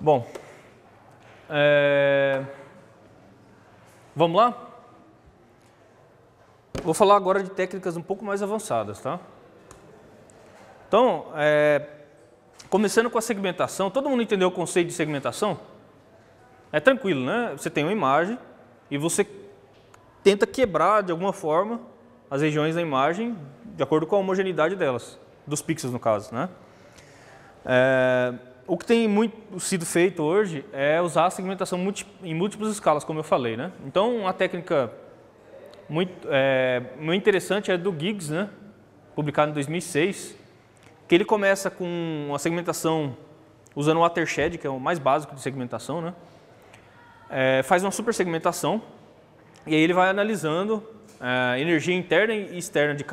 Bom, vamos lá? Vou falar agora de técnicas um pouco mais avançadas, tá? Então, começando com a segmentação, todo mundo entendeu o conceito de segmentação? É tranquilo, né? Você tem uma imagem e você tenta quebrar de alguma forma as regiões da imagem de acordo com a homogeneidade delas, dos pixels no caso, né? O que tem muito sido feito hoje é usar a segmentação em múltiplas escalas, como eu falei, né? Então, uma técnica muito interessante é do Giggs, né? Publicado em 2006, que ele começa com uma segmentação usando o watershed, que é o mais básico de segmentação, né? Faz uma super segmentação e aí ele vai analisando a energia interna e externa de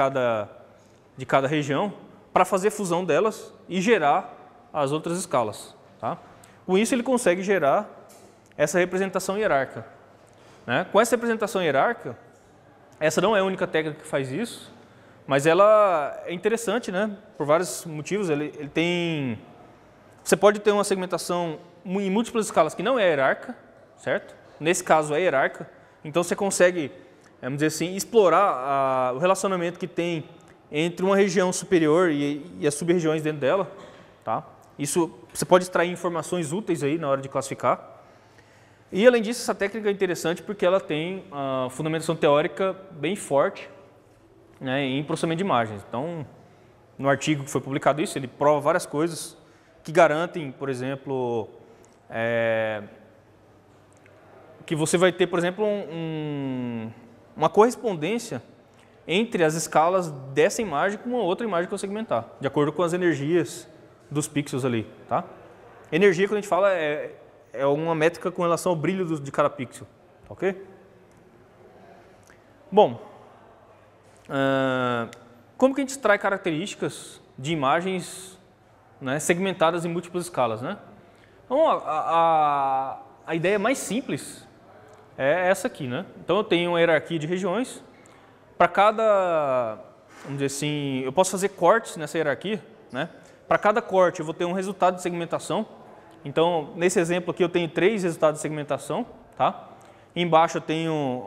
cada região para fazer fusão delas e gerar as outras escalas. Tá? Com isso ele consegue gerar essa representação hierárquica. Né? Com essa representação hierárquica, essa não é a única técnica que faz isso, mas ela é interessante, né? Por vários motivos. Você pode ter uma segmentação em múltiplas escalas que não é hierárquica, certo? Nesse caso é hierárquica, então você consegue, vamos dizer assim, explorar o relacionamento que tem entre uma região superior e as sub-regiões dentro dela. Tá? Isso, você pode extrair informações úteis aí na hora de classificar. E além disso, essa técnica é interessante porque ela tem a fundamentação teórica bem forte, né, em processamento de imagens. Então, no artigo que foi publicado isso, ele prova várias coisas que garantem, por exemplo, que você vai ter, por exemplo, uma correspondência entre as escalas dessa imagem com uma outra imagem que eu segmentar, de acordo com as energias dos pixels ali, tá? Energia, quando a gente fala, é uma métrica com relação ao brilho de cada pixel, ok? Bom, como que a gente extrai características de imagens, né, segmentadas em múltiplas escalas, né? Então, a ideia mais simples é essa aqui, né? Então, eu tenho uma hierarquia de regiões. Para cada, vamos dizer assim, eu posso fazer cortes nessa hierarquia, né? Para cada corte eu vou ter um resultado de segmentação. Então, nesse exemplo aqui eu tenho 3 resultados de segmentação, tá? Embaixo eu tenho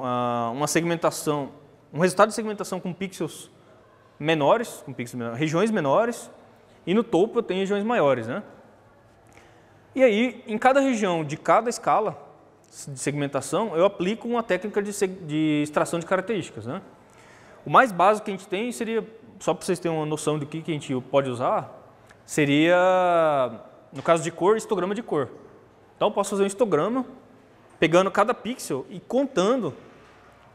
uma segmentação, um resultado de segmentação com pixels menores, regiões menores, e no topo eu tenho regiões maiores, né? E aí, em cada região de cada escala de segmentação, eu aplico uma técnica de extração de características, né? O mais básico que a gente tem seria, só para vocês terem uma noção do que a gente pode usar, seria, no caso de cor, histograma de cor. Então eu posso fazer um histograma, pegando cada pixel e contando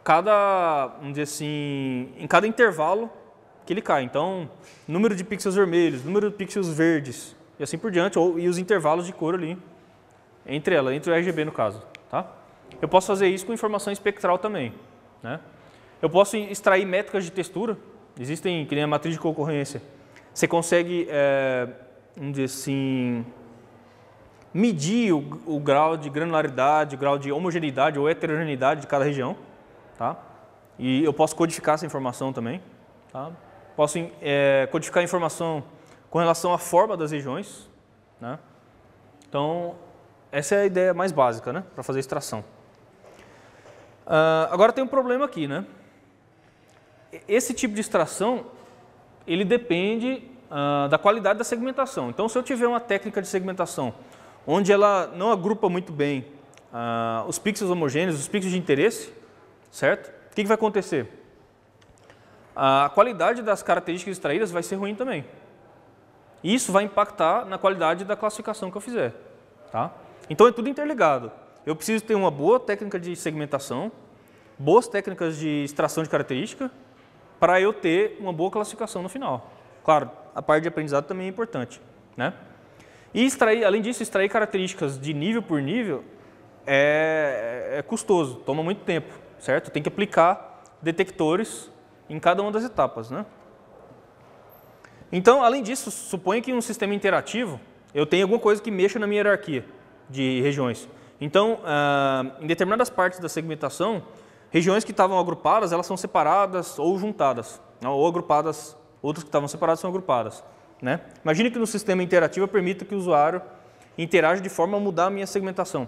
vamos dizer assim, em cada intervalo que ele cai. Então, número de pixels vermelhos, número de pixels verdes, e assim por diante, e os intervalos de cor ali, entre o RGB no caso. Tá? Eu posso fazer isso com informação espectral também, né? Eu posso extrair métricas de textura, existem, que nem a matriz de concorrência. Você consegue, vamos dizer assim, medir o grau de granularidade, o grau de homogeneidade ou heterogeneidade de cada região. Tá? E eu posso codificar essa informação também. Tá? Posso codificar a informação com relação à forma das regiões. Né? Então, essa é a ideia mais básica, né, para fazer extração. Agora tem um problema aqui, né? Esse tipo de extração, ele depende da qualidade da segmentação. Então, se eu tiver uma técnica de segmentação onde ela não agrupa muito bem os pixels homogêneos, os pixels de interesse, certo? O que vai acontecer? A qualidade das características extraídas vai ser ruim também. Isso vai impactar na qualidade da classificação que eu fizer. Tá? Então, é tudo interligado. Eu preciso ter uma boa técnica de segmentação, boas técnicas de extração de característica, para eu ter uma boa classificação no final. Claro, a parte de aprendizado também é importante. Né? E além disso, extrair características de nível por nível é custoso, toma muito tempo, certo? Tem que aplicar detectores em cada uma das etapas. Né? Então, além disso, suponha que em um sistema interativo eu tenho alguma coisa que mexa na minha hierarquia de regiões. Então, em determinadas partes da segmentação, regiões que estavam agrupadas, elas são separadas ou juntadas, ou agrupadas, outras que estavam separadas são agrupadas. né? Imagine que no sistema interativo eu permita que o usuário interaja de forma a mudar a minha segmentação.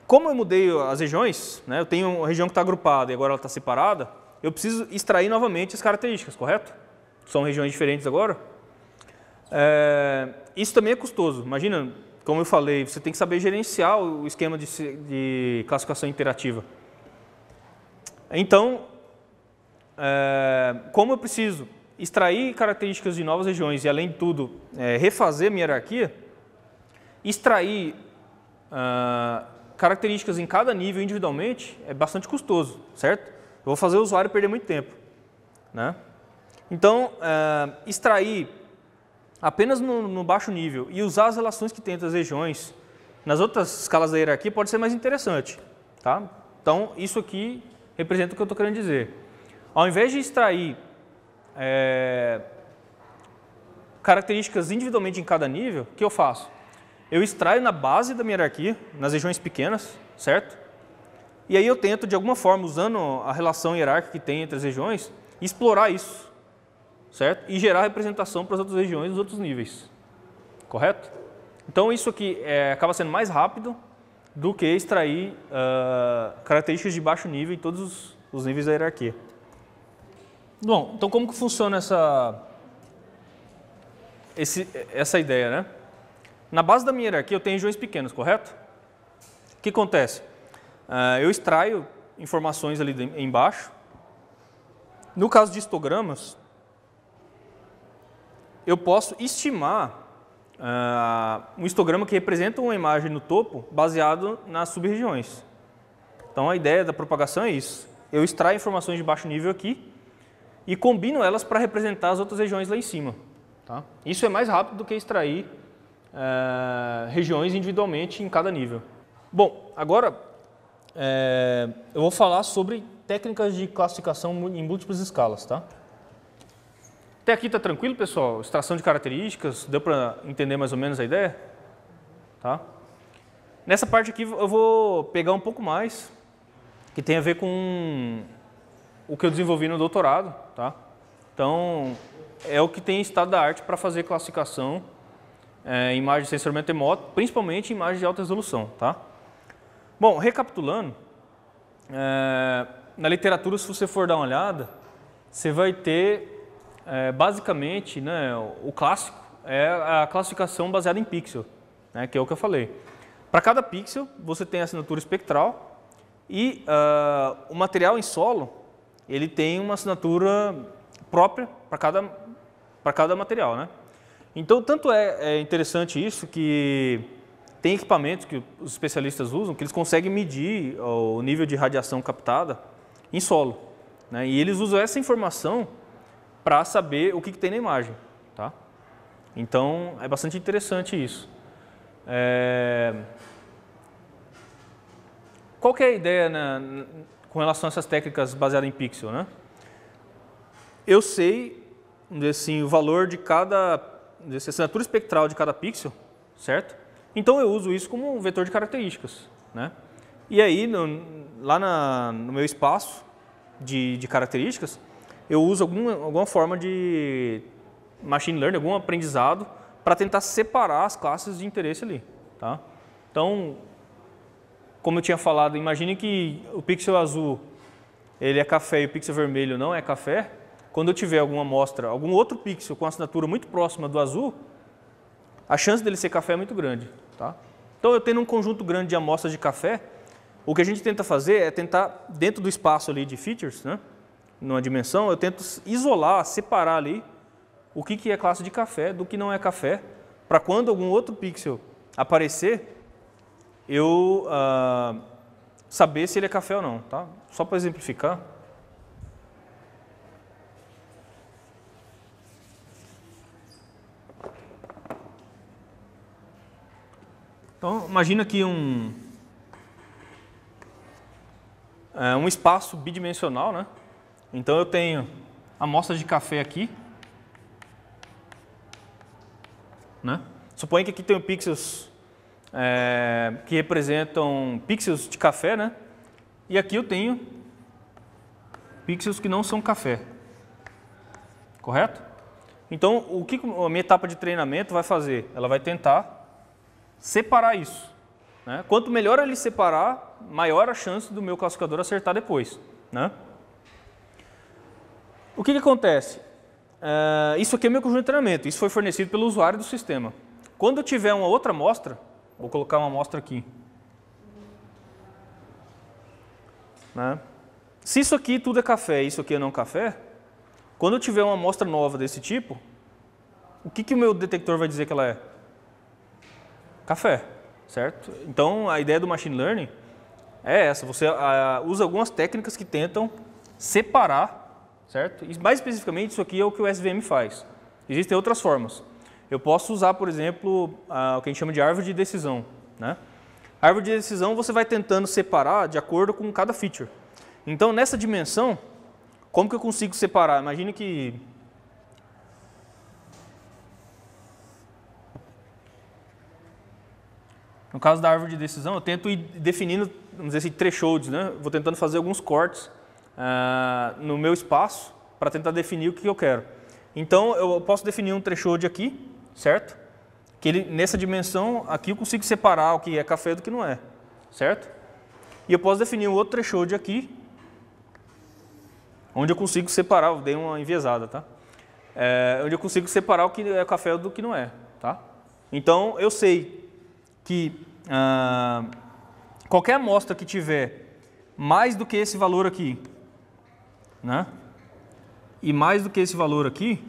Como eu mudei as regiões, né, eu tenho uma região que está agrupada e agora ela está separada, eu preciso extrair novamente as características, correto? São regiões diferentes agora. Isso também é custoso. Imagina, como eu falei, você tem que saber gerenciar o esquema de classificação interativa. Então, como eu preciso extrair características de novas regiões e, além de tudo, refazer minha hierarquia, extrair características em cada nível individualmente é bastante custoso, certo? Eu vou fazer o usuário perder muito tempo, né? Então, extrair apenas no baixo nível e usar as relações que tem entre as regiões nas outras escalas da hierarquia pode ser mais interessante, tá? Então, isso aqui representa o que eu estou querendo dizer. Ao invés de extrair características individualmente em cada nível, o que eu faço? Eu extraio na base da minha hierarquia, nas regiões pequenas, certo? E aí eu tento, de alguma forma, usando a relação hierárquica que tem entre as regiões, explorar isso, certo? E gerar representação para as outras regiões dos outros níveis, correto? Então isso aqui acaba sendo mais rápido do que extrair características de baixo nível em todos os níveis da hierarquia. Bom, então como que funciona essa ideia, né? Na base da minha hierarquia eu tenho regiões pequenas, correto? O que acontece? Eu extraio informações ali embaixo. No caso de histogramas, eu posso estimar um histograma que representa uma imagem no topo baseado nas sub-regiões. Então a ideia da propagação é isso. Eu extraio informações de baixo nível aqui e combino elas para representar as outras regiões lá em cima. Tá? Isso é mais rápido do que extrair regiões individualmente em cada nível. Bom, agora eu vou falar sobre técnicas de classificação em múltiplas escalas. Tá? Até aqui está tranquilo, pessoal? Extração de características, deu para entender mais ou menos a ideia? Tá? Nessa parte aqui eu vou pegar um pouco mais, que tem a ver com o que eu desenvolvi no doutorado. Tá? Então, é o que tem em estado da arte para fazer classificação em imagem de sensoriamento remoto, principalmente em imagem de alta resolução. Tá? Bom, recapitulando, na literatura, se você for dar uma olhada, você vai ter, basicamente, né, o clássico é a classificação baseada em pixel, né, que é o que eu falei. Para cada pixel, você tem a assinatura espectral e o material em solo, ele tem uma assinatura própria para cada material, né? Então, tanto é interessante isso que tem equipamentos que os especialistas usam que eles conseguem medir o nível de radiação captada em solo, né? E eles usam essa informação para saber o que tem na imagem. Tá? Então, é bastante interessante isso. Qual que é a ideia com relação a essas técnicas baseadas em pixel, né? Eu sei assim, o valor de cada assinatura espectral de cada pixel, certo? Então eu uso isso como um vetor de características, né? E aí, lá no meu espaço de características, eu uso alguma forma de machine learning, algum aprendizado, para tentar separar as classes de interesse ali. Tá? Então, como eu tinha falado, imagine que o pixel azul ele é café e o pixel vermelho não é café. Quando eu tiver alguma amostra, algum outro pixel com assinatura muito próxima do azul, a chance dele ser café é muito grande. Tá? Então, eu tendo um conjunto grande de amostras de café, o que a gente tenta fazer é tentar, dentro do espaço ali de features, né, numa dimensão, eu tento isolar, separar ali o que é classe de café do que não é café, para quando algum outro pixel aparecer, eu saber se ele é café ou não. Tá? Só para exemplificar. Então, imagina aqui um espaço bidimensional, né? Então, eu tenho amostras de café aqui, né? Suponha que aqui tenho pixels que representam pixels de café, né? E aqui eu tenho pixels que não são café, correto? Então, o que a minha etapa de treinamento vai fazer? Ela vai tentar separar isso, né? Quanto melhor ele separar, maior a chance do meu classificador acertar depois, né? O que acontece? Isso aqui é meu conjunto de treinamento, isso foi fornecido pelo usuário do sistema. Quando eu tiver uma outra amostra, vou colocar uma amostra aqui, né? Se isso aqui tudo é café e isso aqui é não café, quando eu tiver uma amostra nova desse tipo, o que o meu detector vai dizer que ela é? Café, certo? Então, a ideia do machine learning é essa, você usa algumas técnicas que tentam separar, certo? E mais especificamente, isso aqui é o que o SVM faz. Existem outras formas. Eu posso usar, por exemplo, o que a gente chama de árvore de decisão, né? A árvore de decisão você vai tentando separar de acordo com cada feature. Então, nessa dimensão, como que eu consigo separar? Imagine que no caso da árvore de decisão, eu tento ir definindo, vamos dizer assim, thresholds, né? Vou tentando fazer alguns cortes no meu espaço para tentar definir o que eu quero. Então, eu posso definir um threshold aqui, certo? Que nessa dimensão aqui eu consigo separar o que é café do que não é, certo? E eu posso definir um outro threshold aqui, onde eu consigo separar, eu dei uma enviesada, tá? Onde eu consigo separar o que é café do que não é, tá? Então, eu sei que qualquer amostra que tiver mais do que esse valor aqui, né? E mais do que esse valor aqui,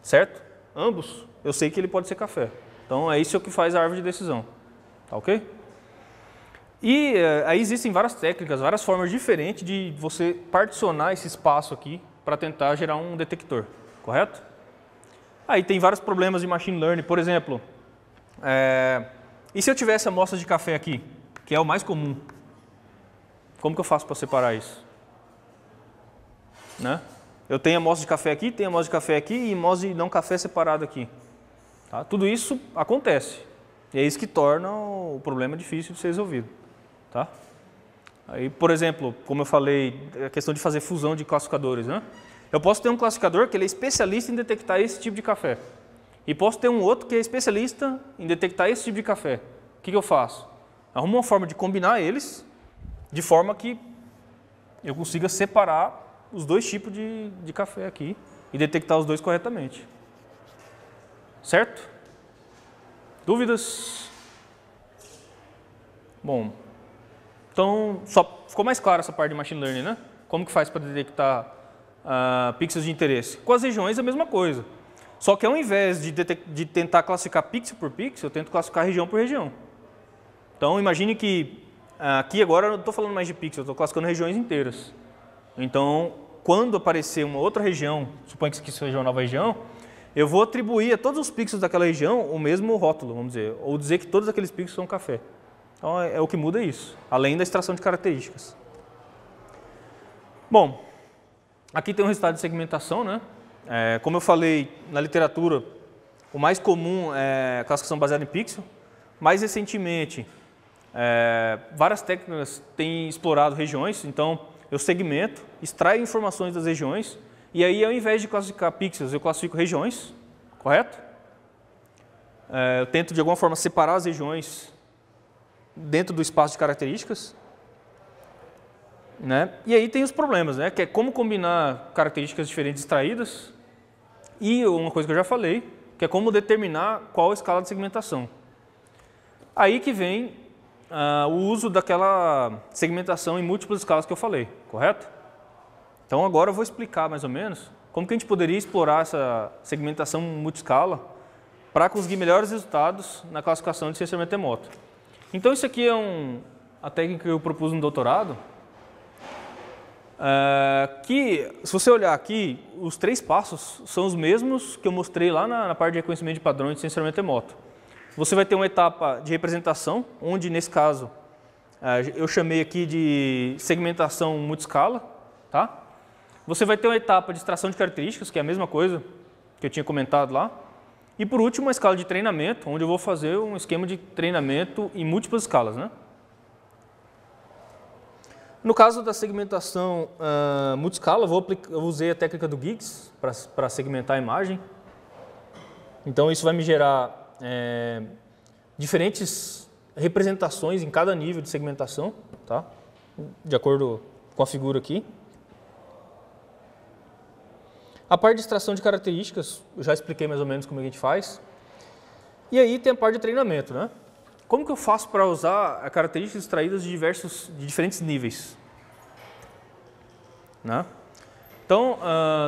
certo? Ambos, eu sei que ele pode ser café. Então, é isso que faz a árvore de decisão, tá ok? E aí existem várias técnicas, várias formas diferentes de você particionar esse espaço aqui para tentar gerar um detector, correto? Aí tem vários problemas de machine learning, por exemplo, e se eu tivesse amostras de café aqui, que é o mais comum, como que eu faço para separar isso? Né? Eu tenho amostra de café aqui, tenho amostra de café aqui e amostra de não café separado aqui. Tá? Tudo isso acontece. E é isso que torna o problema difícil de ser resolvido. Tá? Aí, por exemplo, como eu falei, a questão de fazer fusão de classificadores, né? Eu posso ter um classificador que ele é especialista em detectar esse tipo de café. E posso ter um outro que é especialista em detectar esse tipo de café. O que eu faço? Arrumo uma forma de combinar eles, de forma que eu consiga separar os dois tipos de café aqui e detectar os dois corretamente. Certo? Dúvidas? Bom, então só ficou mais claro essa parte de machine learning, né? Como que faz para detectar pixels de interesse? Com as regiões é a mesma coisa. Só que ao invés de tentar classificar pixel por pixel, eu tento classificar região por região. Então imagine que aqui agora eu não estou falando mais de pixel, eu estou classificando regiões inteiras. Então, quando aparecer uma outra região, suponho que isso seja uma nova região, eu vou atribuir a todos os pixels daquela região o mesmo rótulo, vamos dizer, ou dizer que todos aqueles pixels são café. Então, o que muda é isso, além da extração de características. Bom, aqui tem um resultado de segmentação, né? Como eu falei na literatura, o mais comum é a classificação baseada em pixel. Mais recentemente, várias técnicas têm explorado regiões, então eu segmento, extraio informações das regiões e aí ao invés de classificar pixels, eu classifico regiões, correto? Eu tento de alguma forma separar as regiões dentro do espaço de características, né? E aí tem os problemas, né? Que é como combinar características diferentes extraídas e uma coisa que eu já falei, que é como determinar qual a escala de segmentação. Aí que vem o uso daquela segmentação em múltiplas escalas que eu falei, correto? Então agora eu vou explicar mais ou menos como que a gente poderia explorar essa segmentação multiscala para conseguir melhores resultados na classificação de sensoriamento remoto. Então isso aqui é a técnica que eu propus no doutorado, que se você olhar aqui, os 3 passos são os mesmos que eu mostrei lá na parte de reconhecimento de padrões de sensoriamento remoto. Você vai ter uma etapa de representação, onde nesse caso eu chamei aqui de segmentação multiscala, tá? Você vai ter uma etapa de extração de características, que é a mesma coisa que eu tinha comentado lá. E por último, uma escala de treinamento, onde eu vou fazer um esquema de treinamento em múltiplas escalas, né? No caso da segmentação multiscala, eu usei a técnica do Giggs para segmentar a imagem. Então isso vai me gerar diferentes representações em cada nível de segmentação, tá? De acordo com a figura aqui. A parte de extração de características, eu já expliquei mais ou menos como a gente faz. E aí tem a parte de treinamento, né? Como que eu faço para usar características extraídas de diferentes níveis? Né? Então,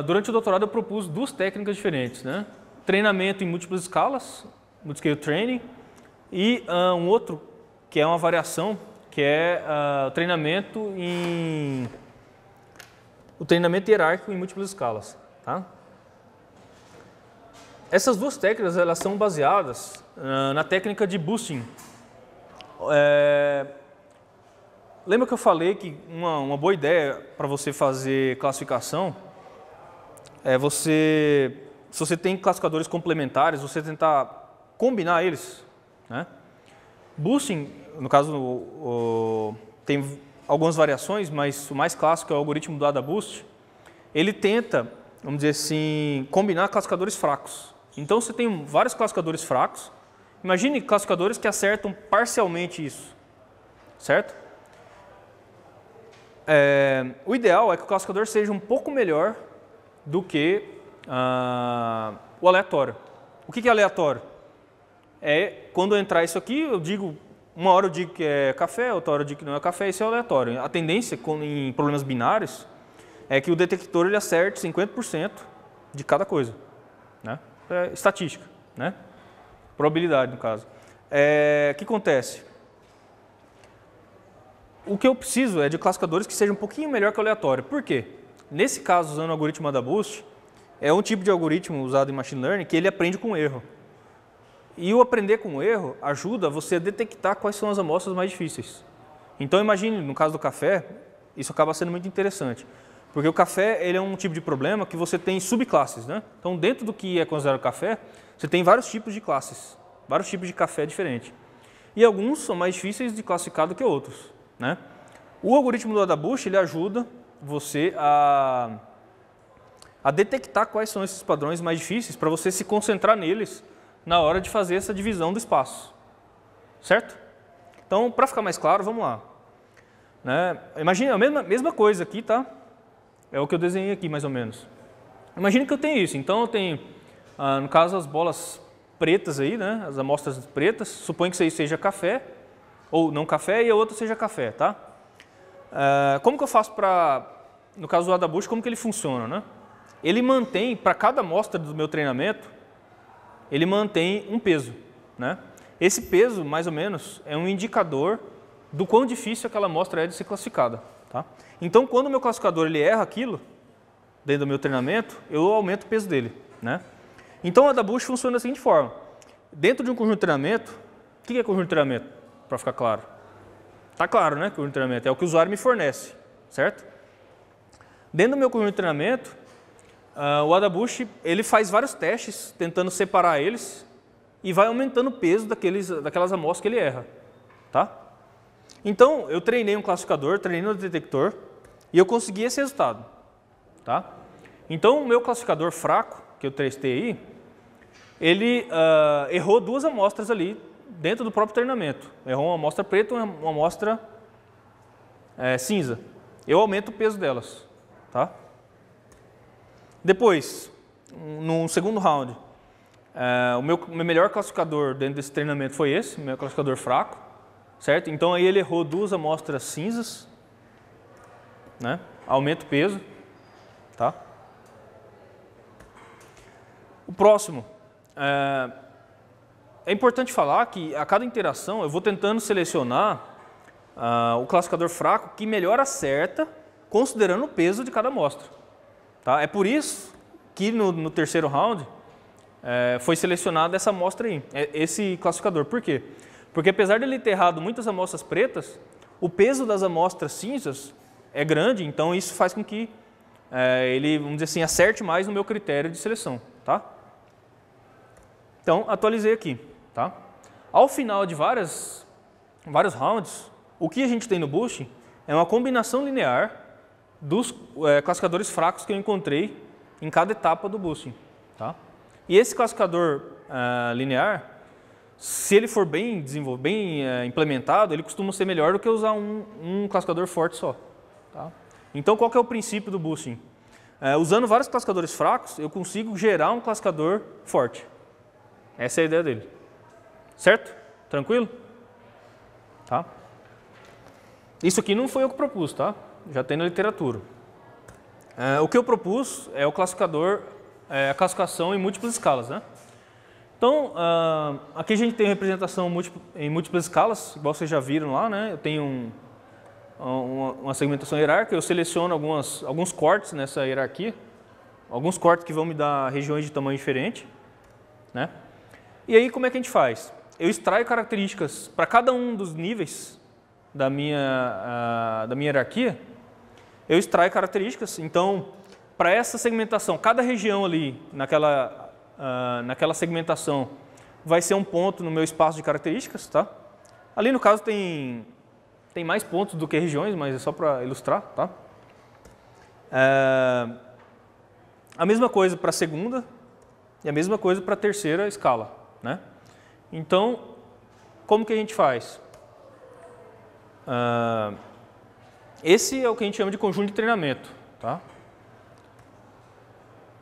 durante o doutorado eu propus duas técnicas diferentes, né? Treinamento em múltiplas escalas, multiscale training, e um outro que é uma variação, que é o treinamento hierárquico em múltiplas escalas. Tá? Essas duas técnicas elas são baseadas na técnica de boosting. Lembra que eu falei que uma boa ideia para você fazer classificação é se você tem classificadores complementares, você tentar combinar eles. Né? Boosting, no caso, tem algumas variações, mas o mais clássico é o algoritmo do AdaBoost. Ele tenta, vamos dizer assim, combinar classificadores fracos. Então você tem vários classificadores fracos. Imagine classificadores que acertam parcialmente isso, certo? O ideal é que o classificador seja um pouco melhor do que o aleatório. O que é aleatório? Quando entrar isso aqui, uma hora eu digo que é café, outra hora eu digo que não é café, isso é aleatório. A tendência em problemas binários é que o detector ele acerte 50% de cada coisa. Né? É estatística, né? Probabilidade no caso. O que acontece? O que eu preciso é de classificadores que sejam um pouquinho melhor que o aleatório. Por quê? Nesse caso, usando o algoritmo AdaBoost, é um tipo de algoritmo usado em Machine Learning que ele aprende com erro. E o aprender com erro ajuda você a detectar quais são as amostras mais difíceis. Então imagine, no caso do café, isso acaba sendo muito interessante. Porque o café ele é um tipo de problema que você tem subclasses. Né? Então dentro do que é considerado café, você tem vários tipos de classes, vários tipos de café diferentes. E alguns são mais difíceis de classificar do que outros. Né? O algoritmo do AdaBoost ele ajuda você a detectar quais são esses padrões mais difíceis para você se concentrar neles na hora de fazer essa divisão do espaço. Certo? Então, para ficar mais claro, vamos lá. Né? Imagine a mesma coisa aqui, tá? É o que eu desenhei aqui, mais ou menos. Imagine que eu tenho isso. Então, eu tenho, no caso, as bolas pretas aí, né? As amostras pretas. Suponho que isso aí seja café, ou não café, e a outra seja café, tá? Como que eu faço no caso do AdaBoost, como que ele funciona, né? Ele mantém, para cada amostra do meu treinamento, ele mantém um peso, né? Esse peso, mais ou menos, é um indicador do quão difícil aquela amostra é de ser classificada, tá? Então, quando o meu classificador ele erra aquilo, dentro do meu treinamento, eu aumento o peso dele, né? Então, o AdaBoost funciona da seguinte forma. Dentro de um conjunto de treinamento, o que é conjunto de treinamento, para ficar claro? Está claro, né? Conjunto de treinamento é o que o usuário me fornece, certo? Dentro do meu conjunto de treinamento, o AdaBoost ele faz vários testes, tentando separar eles, e vai aumentando o peso daquelas amostras que ele erra, tá? Então, eu treinei um classificador, treinei um detector, e eu consegui esse resultado, tá? Então, o meu classificador fraco, que eu testei aí, ele errou duas amostras ali dentro do próprio treinamento. Errou uma amostra preta e uma amostra cinza. Eu aumento o peso delas, tá? Depois, no segundo round, o meu melhor classificador dentro desse treinamento foi esse, meu classificador fraco, certo? Então aí ele errou duas amostras cinzas, né? Aumenta o peso, tá? O próximo, é importante falar que a cada interação eu vou tentando selecionar o classificador fraco que melhor acerta, considerando o peso de cada amostra. Tá? É por isso que no terceiro round foi selecionada essa amostra aí, esse classificador. Por quê? Porque apesar de ele ter errado muitas amostras pretas, o peso das amostras cinzas é grande, então isso faz com que ele, vamos dizer assim, acerte mais no meu critério de seleção. Tá? Então, atualizei aqui. Tá? Ao final de vários rounds, o que a gente tem no Boost é uma combinação linear dos classificadores fracos que eu encontrei em cada etapa do boosting. Tá? E esse classificador linear, se ele for bem desenvolvido, implementado, ele costuma ser melhor do que usar um classificador forte só. Tá? Então, qual que é o princípio do boosting? Usando vários classificadores fracos, eu consigo gerar um classificador forte. Essa é a ideia dele. Certo? Tranquilo? Tá? Isso aqui não foi eu que propus, tá? Já tem na literatura. O que eu propus é o classificador, a classificação em múltiplas escalas, né? Então, aqui a gente tem representação em múltiplas escalas, igual vocês já viram lá, né? Eu tenho uma segmentação hierárquica, eu seleciono alguns cortes nessa hierarquia, alguns cortes que vão me dar regiões de tamanho diferente, né? E aí, como é que a gente faz? Eu extraio características para cada um dos níveis da minha hierarquia, eu extraio características. Então, para essa segmentação, cada região ali naquela segmentação vai ser um ponto no meu espaço de características, tá? Ali no caso tem mais pontos do que regiões, mas é só para ilustrar, tá? A mesma coisa para a segunda e a mesma coisa para a terceira escala, né? Então, como que a gente faz? Esse é o que a gente chama de conjunto de treinamento, tá?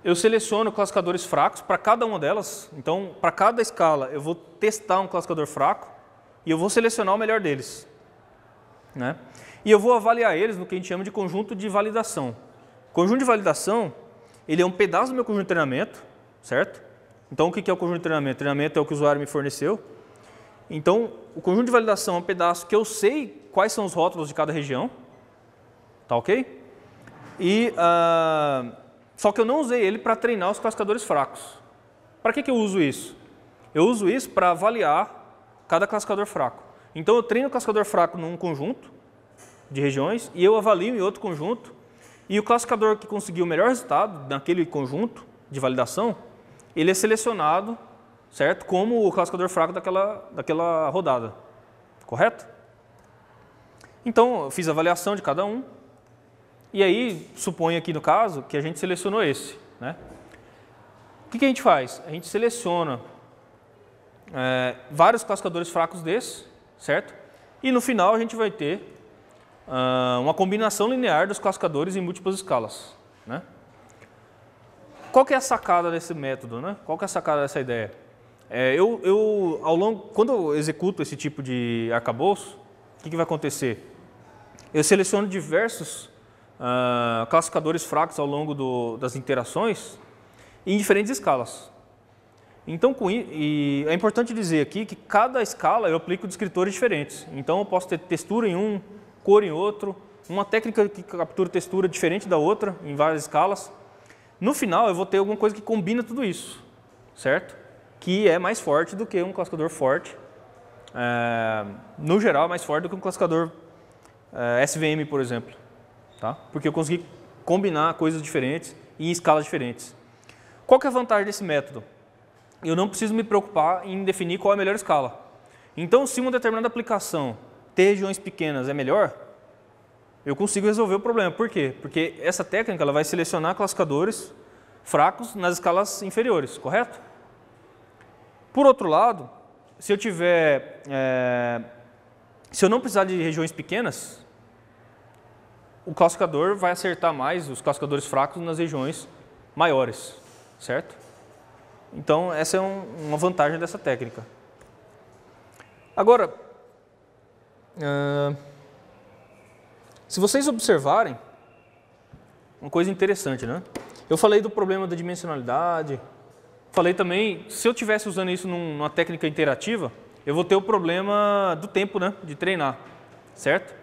Eu seleciono classificadores fracos para cada uma delas. Então, para cada escala, eu vou testar um classificador fraco e eu vou selecionar o melhor deles, né? E eu vou avaliar eles no que a gente chama de conjunto de validação. O conjunto de validação, ele é um pedaço do meu conjunto de treinamento, certo? Então, o que é o conjunto de treinamento? O treinamento é o que o usuário me forneceu. Então, o conjunto de validação é um pedaço que eu sei quais são os rótulos de cada região, tá ok? E só que eu não usei ele para treinar os classificadores fracos. Para que eu uso isso? Eu uso isso para avaliar cada classificador fraco. Então, eu treino o classificador fraco num conjunto de regiões e eu avalio em outro conjunto. E o classificador que conseguiu o melhor resultado naquele conjunto de validação, ele é selecionado, certo? Como o classificador fraco daquela rodada. Correto? Então, eu fiz a avaliação de cada um. E aí, suponho aqui no caso, que a gente selecionou esse, né? O que a gente faz? A gente seleciona vários classificadores fracos desses, certo? E no final a gente vai ter uma combinação linear dos classificadores em múltiplas escalas, né? Qual que é a sacada desse método, né? Qual que é a sacada dessa ideia? Quando eu executo esse tipo de arcabouço, o que vai acontecer? Eu seleciono diversos classificadores fracos ao longo das interações em diferentes escalas. Então, e é importante dizer aqui que cada escala eu aplico descritores diferentes. Então, eu posso ter textura em um, cor em outro, uma técnica que captura textura diferente da outra em várias escalas. No final, eu vou ter alguma coisa que combina tudo isso, certo? Que é mais forte do que um classificador forte. No geral, é mais forte do que um classificador SVM, por exemplo. Tá? Porque eu consegui combinar coisas diferentes e em escalas diferentes. Qual que é a vantagem desse método? Eu não preciso me preocupar em definir qual é a melhor escala. Então, se uma determinada aplicação ter regiões pequenas é melhor, eu consigo resolver o problema. Por quê? Porque essa técnica ela vai selecionar classificadores fracos nas escalas inferiores, correto? Por outro lado, se eu não precisar de regiões pequenas, o classificador vai acertar mais os classificadores fracos nas regiões maiores, certo? Então, essa é uma vantagem dessa técnica. Agora, se vocês observarem, uma coisa interessante, né? Eu falei do problema da dimensionalidade, falei também, se eu estivesse usando isso numa técnica interativa, eu vou ter o problema do tempo, né, de treinar, certo?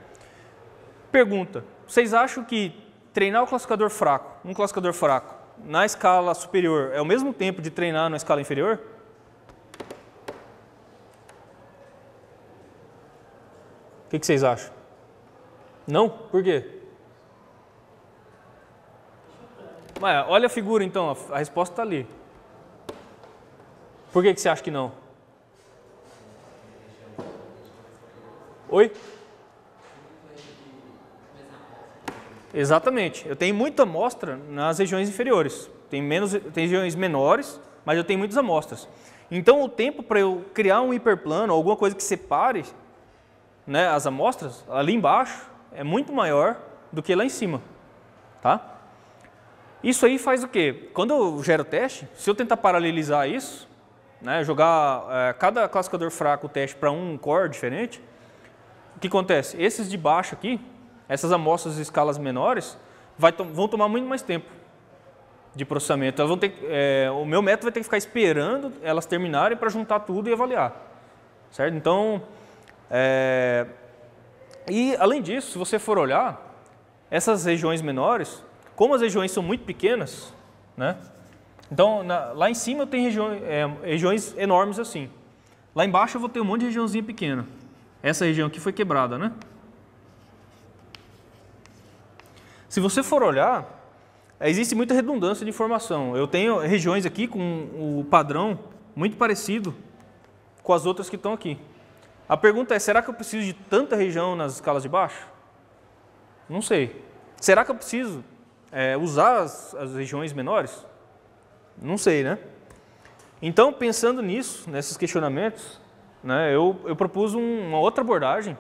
Pergunta, vocês acham que treinar um classificador fraco, na escala superior é o mesmo tempo de treinar na escala inferior? O que vocês acham? Não? Por quê? Mas, olha a figura então, a resposta está ali. Por que você acha que não? Oi? Exatamente. Eu tenho muita amostra nas regiões inferiores. Tem regiões menores, mas eu tenho muitas amostras. Então, o tempo para eu criar um hiperplano, alguma coisa que separe, né, as amostras, ali embaixo, é muito maior do que lá em cima. Tá? Isso aí faz o quê? Quando eu gero o teste, se eu tentar paralelizar isso, né, jogar cada classificador fraco o teste para um core diferente, o que acontece? Esses de baixo aqui, essas amostras de escalas menores, vão tomar muito mais tempo de processamento. Elas vão ter, o meu método vai ter que ficar esperando elas terminarem para juntar tudo e avaliar. Certo? Então, e além disso, se você for olhar, essas regiões menores, como as regiões são muito pequenas, né? Então, lá em cima eu tenho regiões enormes assim. Lá embaixo eu vou ter um monte de regiãozinha pequena. Essa região aqui foi quebrada, né? Se você for olhar, existe muita redundância de informação. Eu tenho regiões aqui com o padrão muito parecido com as outras que estão aqui. A pergunta é, será que eu preciso de tanta região nas escalas de baixo? Não sei. Será que eu preciso usar as regiões menores? Não sei, né? Então, pensando nisso, nesses questionamentos, né, eu propus uma outra abordagem,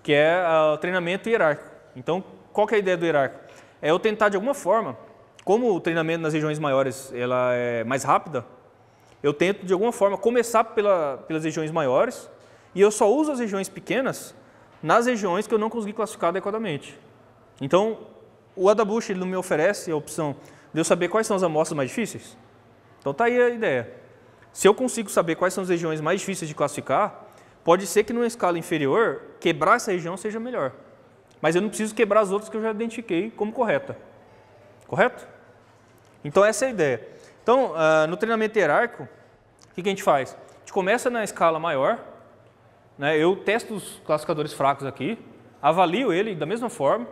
que é o treinamento hierárquico. Então, qual que é a ideia do hierárquico? É eu tentar, de alguma forma, como o treinamento nas regiões maiores ela é mais rápida, eu tento, de alguma forma, começar pelas regiões maiores e eu só uso as regiões pequenas nas regiões que eu não consegui classificar adequadamente. Então, o Adabush ele não me oferece a opção de eu saber quais são as amostras mais difíceis. Então, está aí a ideia. Se eu consigo saber quais são as regiões mais difíceis de classificar, pode ser que numa escala inferior, quebrar essa região seja melhor. Mas eu não preciso quebrar as outras que eu já identifiquei como correta. Correto? Então, essa é a ideia. Então, no treinamento hierárquico, o que a gente faz? A gente começa na escala maior, né? Eu testo os classificadores fracos aqui, avalio ele da mesma forma,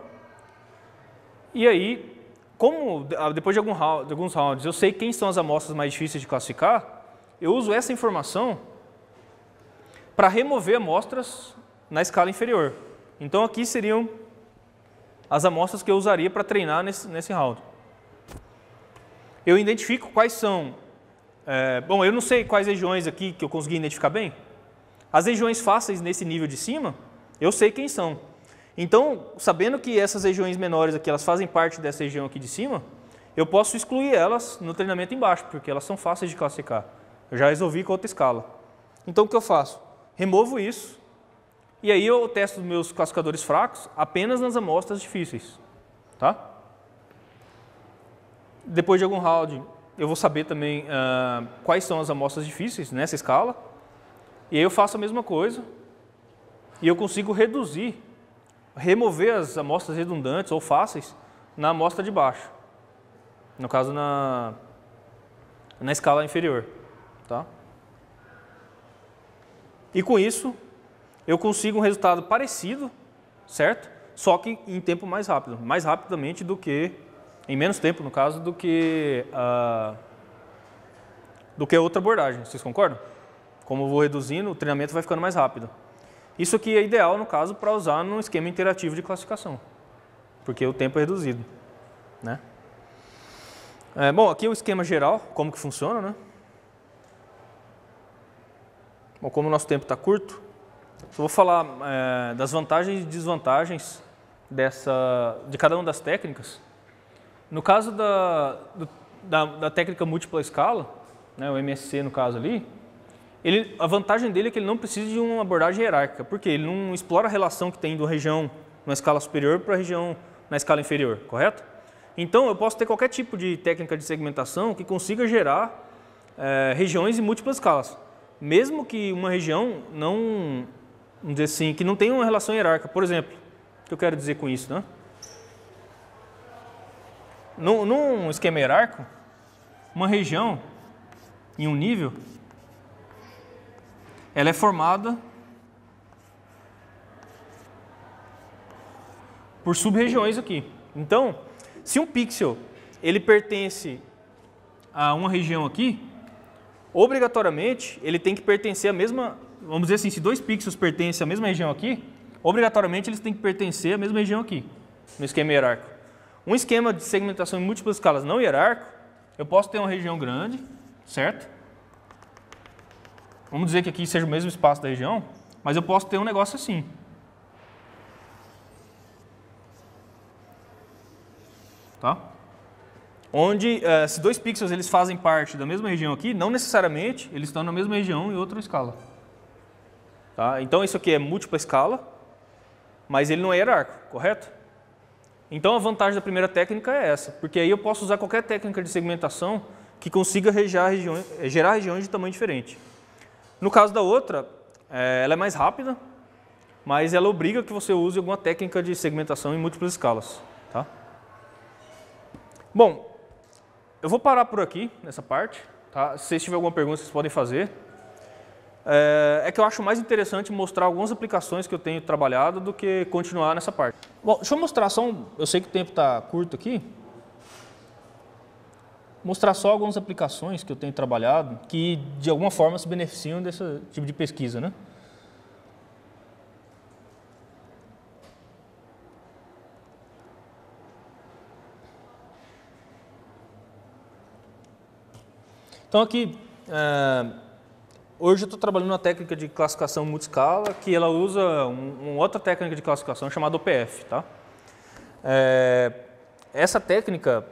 e aí, como depois de alguns rounds eu sei quem são as amostras mais difíceis de classificar, eu uso essa informação para remover amostras na escala inferior. Então, aqui seriam as amostras que eu usaria para treinar nesse round. Eu identifico quais são... bom, eu não sei quais regiões aqui que eu consegui identificar bem. As regiões fáceis nesse nível de cima, eu sei quem são. Então, sabendo que essas regiões menores aqui, elas fazem parte dessa região aqui de cima, eu posso excluir elas no treinamento embaixo, porque elas são fáceis de classificar. Eu já resolvi com outra escala. Então, o que eu faço? Removo isso, e aí eu testo os meus classificadores fracos apenas nas amostras difíceis. Tá? Depois de algum round, eu vou saber também quais são as amostras difíceis nessa escala, e aí eu faço a mesma coisa, e eu consigo remover as amostras redundantes ou fáceis na amostra de baixo, no caso na escala inferior. Tá? E com isso, eu consigo um resultado parecido, certo? Só que em tempo mais rápido, mais rapidamente do que, em menos tempo no caso, do que outra abordagem, vocês concordam? Como eu vou reduzindo, o treinamento vai ficando mais rápido. Isso aqui é ideal, no caso, para usar num esquema interativo de classificação, porque o tempo é reduzido. Né? Bom, aqui é o esquema geral, como que funciona. Né? Bom, como o nosso tempo está curto, eu vou falar das vantagens e desvantagens de cada uma das técnicas. No caso da técnica múltipla escala, né, o MSC no caso ali, a vantagem dele é que ele não precisa de uma abordagem hierárquica, porque ele não explora a relação que tem de uma região na escala superior para a região na escala inferior, correto? Então, eu posso ter qualquer tipo de técnica de segmentação que consiga gerar regiões em múltiplas escalas, mesmo que uma região não, vamos dizer assim, que não tenha uma relação hierárquica. Por exemplo, o que eu quero dizer com isso? Né? Num esquema hierárquico, uma região em um nível, ela é formada por sub-regiões aqui. Então, se um pixel ele pertence a uma região aqui, obrigatoriamente ele tem que pertencer à mesma, vamos dizer assim, se dois pixels pertencem à mesma região aqui, obrigatoriamente eles têm que pertencer à mesma região aqui, no esquema hierárquico. Um esquema de segmentação em múltiplas escalas não hierárquico, eu posso ter uma região grande, certo? Vamos dizer que aqui seja o mesmo espaço da região, mas eu posso ter um negócio assim. Tá? Onde, se 2 pixels eles fazem parte da mesma região aqui, não necessariamente eles estão na mesma região em outra escala. Tá? Então isso aqui é múltipla escala, mas ele não é hierárquico, correto? Então a vantagem da primeira técnica é essa, porque aí eu posso usar qualquer técnica de segmentação que consiga gerar regiões de tamanho diferente. No caso da outra, ela é mais rápida, mas ela obriga que você use alguma técnica de segmentação em múltiplas escalas. Tá? Bom, eu vou parar por aqui nessa parte. Tá? Se vocês tiverem alguma pergunta, vocês podem fazer. É que eu acho mais interessante mostrar algumas aplicações que eu tenho trabalhado do que continuar nessa parte. Bom, deixa eu mostrar só eu sei que o tempo está curto aqui. Mostrar só algumas aplicações que eu tenho trabalhado que de alguma forma se beneficiam desse tipo de pesquisa, né? Então aqui hoje eu estou trabalhando uma técnica de classificação multiscala que ela usa uma outra técnica de classificação chamada OPF. Tá? Essa técnica,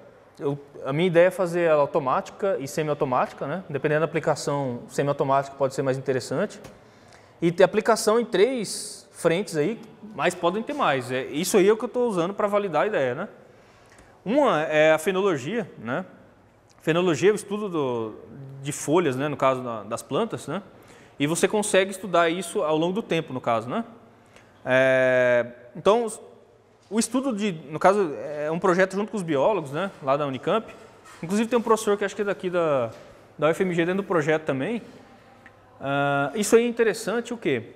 a minha ideia é fazer ela automática e semiautomática, né? Dependendo da aplicação, semiautomática pode ser mais interessante. E ter aplicação em 3 frentes aí, mas podem ter mais. Isso aí é o que eu estou usando para validar a ideia. Né? Uma é a fenologia, né? Fenologia é o estudo de folhas, né, no caso das plantas, né? E você consegue estudar isso ao longo do tempo, no caso, né? Então, o estudo no caso, é um projeto junto com os biólogos, né, lá da Unicamp. Inclusive tem um professor que acho que é daqui da UFMG dentro do projeto também. Isso aí é interessante o quê?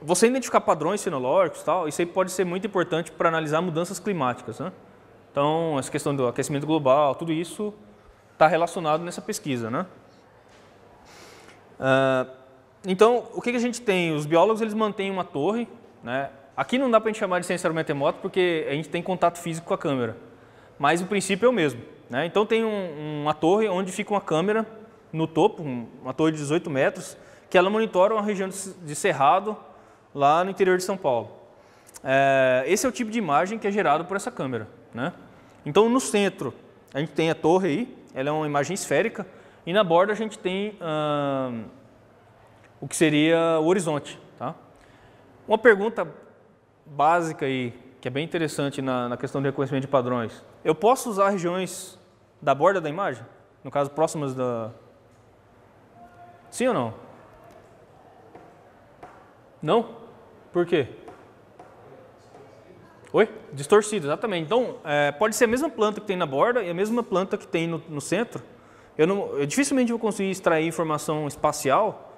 Você identificar padrões fenológicos, tal, isso aí pode ser muito importante para analisar mudanças climáticas, né? Então, essa questão do aquecimento global, tudo isso está relacionado nessa pesquisa, né? Então, o que a gente tem? Os biólogos eles mantêm uma torre, né? Aqui não dá para a gente chamar de sensoriamento remoto porque a gente tem contato físico com a câmera, mas o princípio é o mesmo, né? Então, tem uma torre onde fica uma câmera no topo, uma torre de 18 metros, que ela monitora uma região de cerrado lá no interior de São Paulo. Esse é o tipo de imagem que é gerado por essa câmera, né? Então, no centro, a gente tem a torre aí, ela é uma imagem esférica, e na borda a gente tem o que seria o horizonte. Tá? Uma pergunta básica aí, que é bem interessante na questão de reconhecimento de padrões. Eu posso usar regiões da borda da imagem? No caso, próximas da... Sim ou não? Não? Por quê? Oi? Distorcido, exatamente. Então, pode ser a mesma planta que tem na borda e a mesma planta que tem no centro. Eu dificilmente vou conseguir extrair informação espacial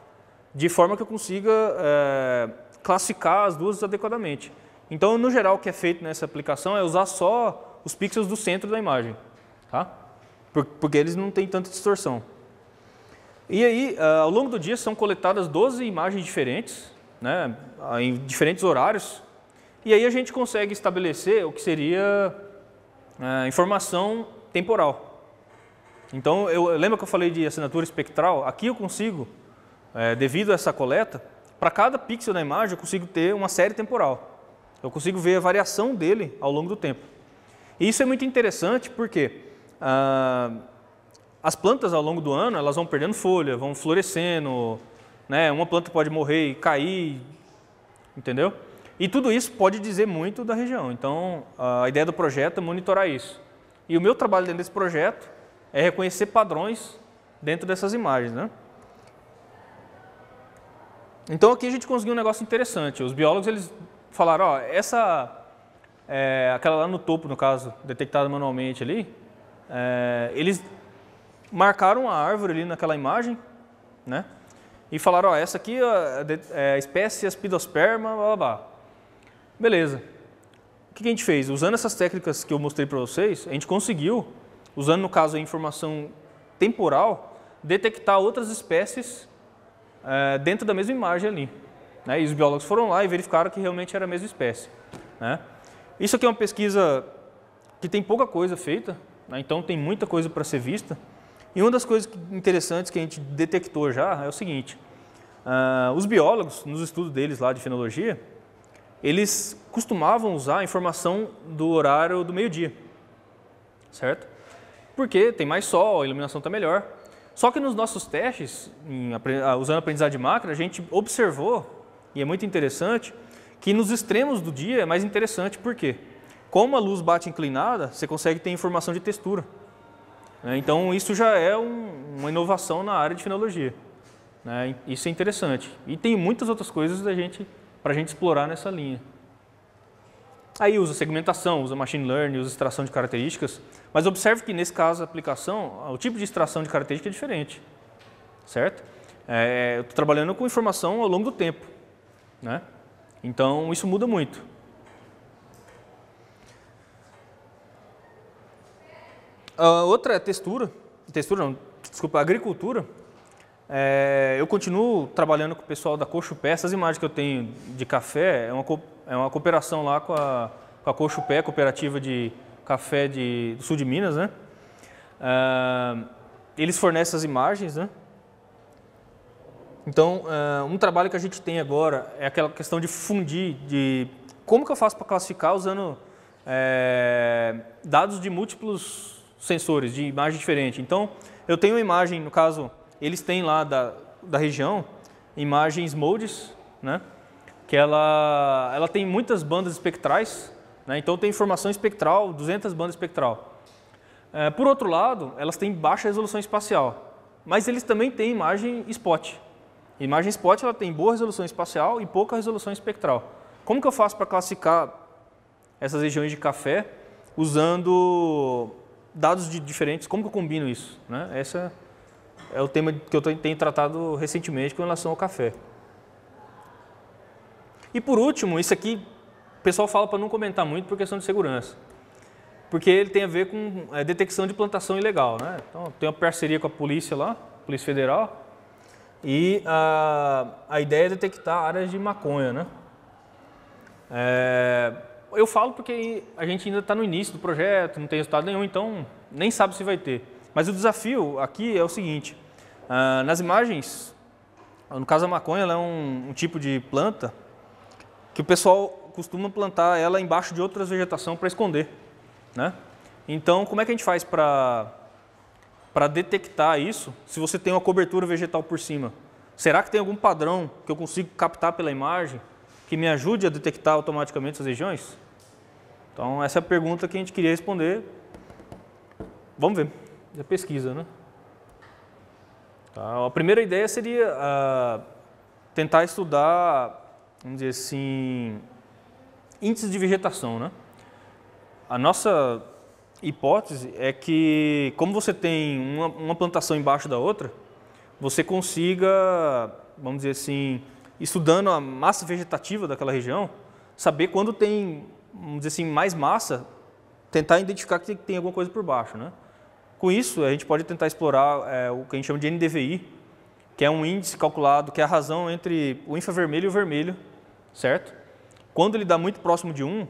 de forma que eu consiga classificar as duas adequadamente. Então, no geral, o que é feito nessa aplicação é usar só os pixels do centro da imagem, tá? Porque eles não têm tanta distorção. E aí, ao longo do dia, são coletadas 12 imagens diferentes, né, em diferentes horários. E aí a gente consegue estabelecer o que seria informação temporal. Então, lembra que eu falei de assinatura espectral? Aqui eu consigo, devido a essa coleta, para cada pixel da imagem eu consigo ter uma série temporal. Eu consigo ver a variação dele ao longo do tempo. E isso é muito interessante porque as plantas ao longo do ano elas vão perdendo folha, vão florescendo, né? Uma planta pode morrer e cair, entendeu? E tudo isso pode dizer muito da região. Então, a ideia do projeto é monitorar isso. E o meu trabalho dentro desse projeto é reconhecer padrões dentro dessas imagens, né? Então, aqui a gente conseguiu um negócio interessante. Os biólogos eles falaram, ó, aquela lá no topo, no caso, detectada manualmente ali, eles marcaram a árvore ali naquela imagem, né? E falaram, ó, essa aqui é a espécie Aspidosperma, blá, blá, blá. Beleza. O que a gente fez? Usando essas técnicas que eu mostrei para vocês, a gente conseguiu, usando no caso a informação temporal, detectar outras espécies dentro da mesma imagem ali. Né? E os biólogos foram lá e verificaram que realmente era a mesma espécie. Né? Isso aqui é uma pesquisa que tem pouca coisa feita, né? Então tem muita coisa para ser vista. E uma das coisas interessantes que a gente detectou já é o seguinte, os biólogos, nos estudos deles lá de fenologia, eles costumavam usar a informação do horário do meio-dia, certo? Porque tem mais sol, a iluminação está melhor. Só que nos nossos testes, usando aprendizagem de máquina, a gente observou, e é muito interessante, que nos extremos do dia é mais interessante. Por quê? Como a luz bate inclinada, você consegue ter informação de textura. Então isso já é uma inovação na área de fenologia. Isso é interessante. E tem muitas outras coisas para a gente explorar nessa linha. Aí usa segmentação, usa machine learning, usa extração de características, mas observe que nesse caso a aplicação, o tipo de extração de característica é diferente, certo? Eu estou trabalhando com informação ao longo do tempo, né? Então isso muda muito. A outra é textura não, desculpa, agricultura. Eu continuo trabalhando com o pessoal da Cochupé. Essas imagens que eu tenho de café é uma cooperação lá com a Cochupé, cooperativa de café do sul de Minas, né? Eles fornecem as imagens, né? Então, um trabalho que a gente tem agora é aquela questão de fundir, de como que eu faço para classificar usando dados de múltiplos sensores, de imagem diferente. Então, eu tenho uma imagem, no caso, eles têm lá da região, imagens MODES, né? Que ela tem muitas bandas espectrais, né? Então tem informação espectral, 200 bandas espectral. Por outro lado, elas têm baixa resolução espacial, mas eles também têm imagem spot. Imagem spot ela tem boa resolução espacial e pouca resolução espectral. Como que eu faço para classificar essas regiões de café usando dados diferentes? Como que eu combino isso, né? Esse é o tema que eu tenho tratado recentemente com relação ao café. E por último, isso aqui o pessoal fala para não comentar muito por questão de segurança. Porque ele tem a ver com detecção de plantação ilegal, né? Então tem uma parceria com a polícia lá, Polícia Federal, e a ideia é detectar áreas de maconha, né? Eu falo porque a gente ainda está no início do projeto, não tem resultado nenhum, então nem sabe se vai ter. Mas o desafio aqui é o seguinte, nas imagens, no caso a maconha, ela é um tipo de planta que o pessoal costuma plantar ela embaixo de outras vegetação para esconder, né? Então, como é que a gente faz para detectar isso se você tem uma cobertura vegetal por cima? Será que tem algum padrão que eu consigo captar pela imagem que me ajude a detectar automaticamente essas regiões? Então, essa é a pergunta que a gente queria responder. Vamos ver, é pesquisa, né? Tá, a primeira ideia seria tentar estudar, vamos dizer assim, índices de vegetação, né? A nossa hipótese é que, como você tem uma plantação embaixo da outra, você consiga, vamos dizer assim, estudando a massa vegetativa daquela região, saber quando tem, vamos dizer assim, mais massa, tentar identificar que tem alguma coisa por baixo, né? Com isso, a gente pode tentar explorar o que a gente chama de NDVI, que é um índice calculado, que é a razão entre o infravermelho e o vermelho, certo? Quando ele dá muito próximo de 1,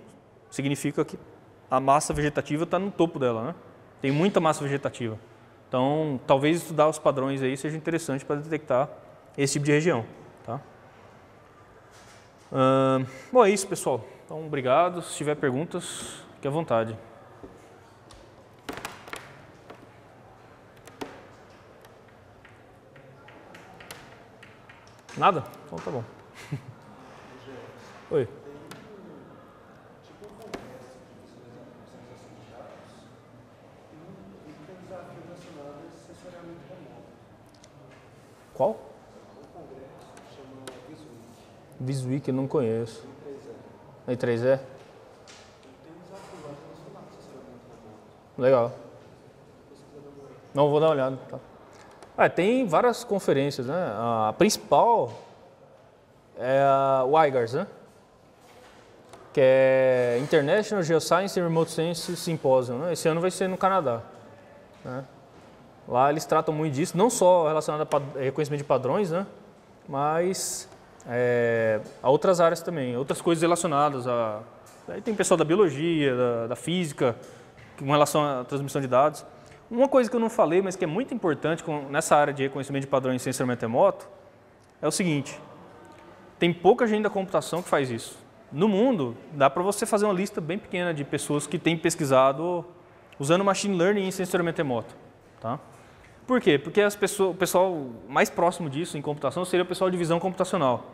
significa que a massa vegetativa está no topo dela, né? Tem muita massa vegetativa. Então, talvez estudar os padrões aí seja interessante para detectar esse tipo de região, tá? Bom, é isso, pessoal. Então, obrigado. Se tiver perguntas, fique à vontade. Nada? Então tá bom. Oi. Qual? Visweek, eu não conheço. I3E? Legal. Não, vou dar uma olhada. Tá. Tem várias conferências, né? A principal é a WIGARS, né? Que é International Geoscience and Remote Sensing Symposium, né? Esse ano vai ser no Canadá, né? Lá eles tratam muito disso, não só relacionado a reconhecimento de padrões, né? Mas a outras áreas também, outras coisas relacionadas a Aí tem pessoal da biologia, da física, com relação à transmissão de dados. Uma coisa que eu não falei, mas que é muito importante nessa área de reconhecimento de padrões em sensoriamento remoto, é o seguinte, tem pouca gente da computação que faz isso. No mundo, dá para você fazer uma lista bem pequena de pessoas que têm pesquisado usando machine learning em sensoriamento remoto. Tá? Por quê? Porque o pessoal mais próximo disso em computação seria o pessoal de visão computacional.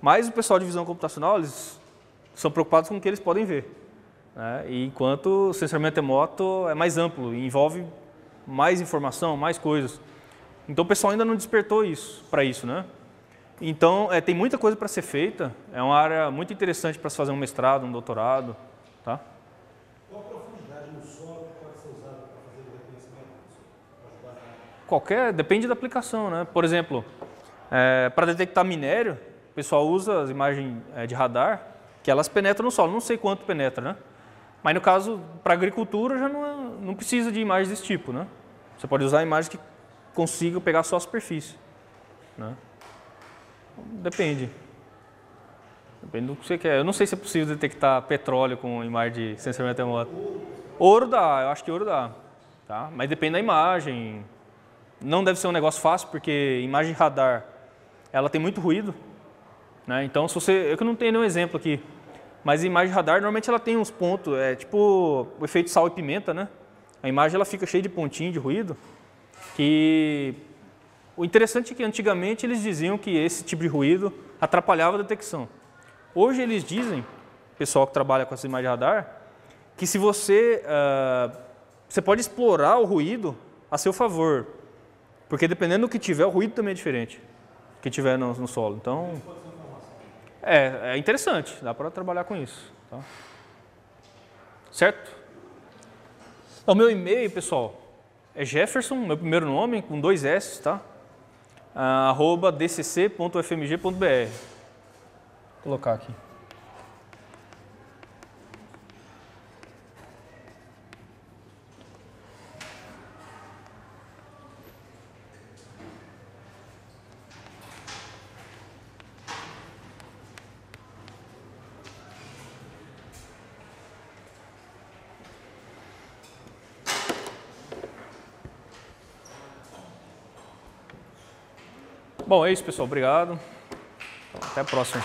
Mas o pessoal de visão computacional, eles são preocupados com o que eles podem ver. Né? Enquanto o sensoriamento remoto é mais amplo, envolve mais informação, mais coisas. Então o pessoal ainda não despertou isso para isso, né? Então tem muita coisa para ser feita, é uma área muito interessante para se fazer um mestrado, um doutorado, tá? Qual a profundidade no solo que pode ser usada para fazer o reconhecimento? Depende da aplicação, né? Por exemplo, para detectar minério, o pessoal usa as imagens de radar, que elas penetram no solo, não sei quanto penetra, né? Mas no caso, para agricultura, já não precisa de imagens desse tipo, né? Você pode usar imagens que consigam pegar só a superfície, né? Depende. Depende do que você quer. Eu não sei se é possível detectar petróleo com imagem de sensoriamento remoto. Ouro dá, eu acho que ouro dá. Tá? Mas depende da imagem. Não deve ser um negócio fácil, porque imagem radar, ela tem muito ruído. Né? Então, se você... Eu que não tenho nenhum exemplo aqui. Mas a imagem radar, normalmente ela tem uns pontos, tipo o efeito sal e pimenta, né? A imagem ela fica cheia de pontinho de ruído. O interessante é que antigamente eles diziam que esse tipo de ruído atrapalhava a detecção. Hoje eles dizem, o pessoal que trabalha com essa imagem radar, que se você pode explorar o ruído a seu favor. Porque dependendo do que tiver, o ruído também é diferente do que tiver no solo. Então, é interessante, dá para trabalhar com isso. Tá? Certo? O meu e-mail, pessoal, é Jefferson, meu primeiro nome, com 2 S, tá? @dcc.fmg.br. Vou colocar aqui. Bom, é isso, pessoal. Obrigado. Até a próxima.